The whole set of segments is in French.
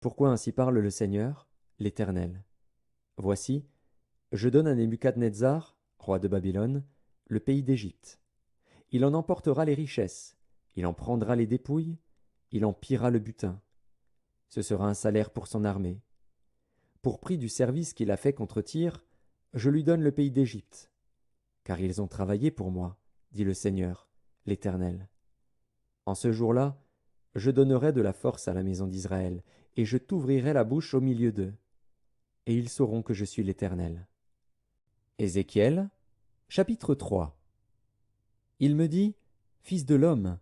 Pourquoi ainsi parle le Seigneur, l'Éternel? Voici, je donne à Nebuchadnezzar, roi de Babylone, le pays d'Égypte. Il en emportera les richesses, il en prendra les dépouilles, il en pillera le butin. Ce sera un salaire pour son armée. Pour prix du service qu'il a fait contre Tyr, je lui donne le pays d'Égypte. Car ils ont travaillé pour moi, dit le Seigneur, l'Éternel. En ce jour-là, je donnerai de la force à la maison d'Israël, et je t'ouvrirai la bouche au milieu d'eux. Et ils sauront que je suis l'Éternel. Ézéchiel, chapitre 3. Il me dit, Fils de l'homme,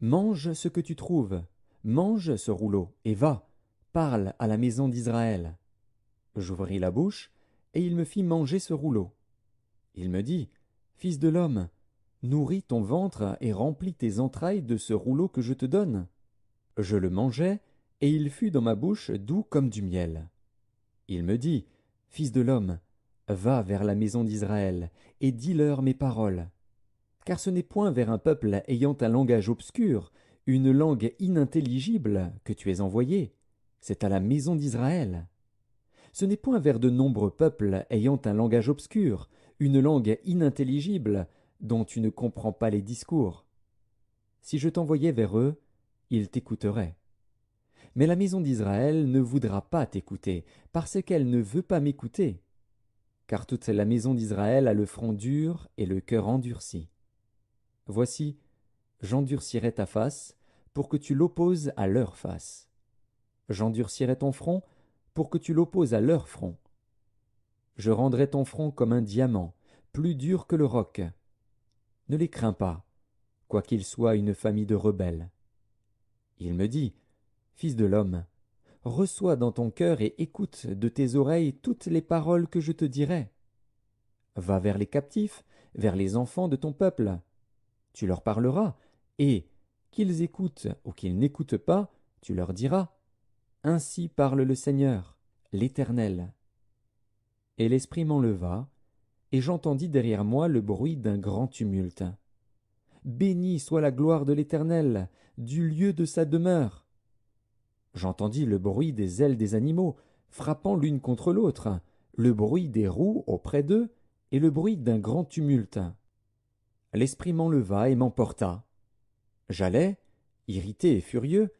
mange ce que tu trouves, mange ce rouleau, et va, parle à la maison d'Israël. J'ouvris la bouche, et il me fit manger ce rouleau. Il me dit, Fils de l'homme, nourris ton ventre et remplis tes entrailles de ce rouleau que je te donne. Je le mangeai, et il fut dans ma bouche doux comme du miel. Il me dit, Fils de l'homme, va vers la maison d'Israël, et dis-leur mes paroles. Car ce n'est point vers un peuple ayant un langage obscur, une langue inintelligible, que tu es envoyé, c'est à la maison d'Israël. Ce n'est point vers de nombreux peuples ayant un langage obscur, une langue inintelligible, dont tu ne comprends pas les discours. Si je t'envoyais vers eux, ils t'écouteraient. Mais la maison d'Israël ne voudra pas t'écouter, parce qu'elle ne veut pas m'écouter. Car toute la maison d'Israël a le front dur et le cœur endurci. Voici, j'endurcirai ta face, pour que tu l'opposes à leur face. J'endurcirai ton front, pour que tu l'opposes à leur front. Je rendrai ton front comme un diamant, plus dur que le roc. Ne les crains pas, quoiqu'ils soient une famille de rebelles. Il me dit, Fils de l'homme, reçois dans ton cœur et écoute de tes oreilles toutes les paroles que je te dirai. Va vers les captifs, vers les enfants de ton peuple. Tu leur parleras, et, qu'ils écoutent ou qu'ils n'écoutent pas, tu leur diras. Ainsi parle le Seigneur, l'Éternel. Et l'Esprit m'enleva, et j'entendis derrière moi le bruit d'un grand tumulte. Béni soit la gloire de l'Éternel, du lieu de sa demeure. J'entendis le bruit des ailes des animaux, frappant l'une contre l'autre, le bruit des roues auprès d'eux, et le bruit d'un grand tumulte. L'Esprit m'enleva et m'emporta. J'allais, irrité et furieux,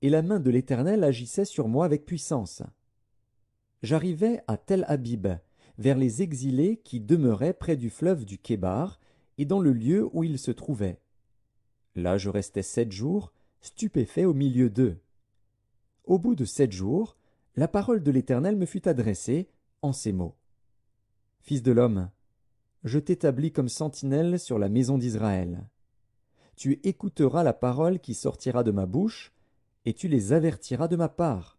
et la main de l'Éternel agissait sur moi avec puissance. J'arrivai à Tel Abib, vers les exilés qui demeuraient près du fleuve du Kébar, et dans le lieu où ils se trouvaient. Là je restai 7 jours, stupéfait au milieu d'eux. Au bout de 7 jours, la parole de l'Éternel me fut adressée en ces mots. Fils de l'homme, je t'établis comme sentinelle sur la maison d'Israël. Tu écouteras la parole qui sortira de ma bouche, et tu les avertiras de ma part.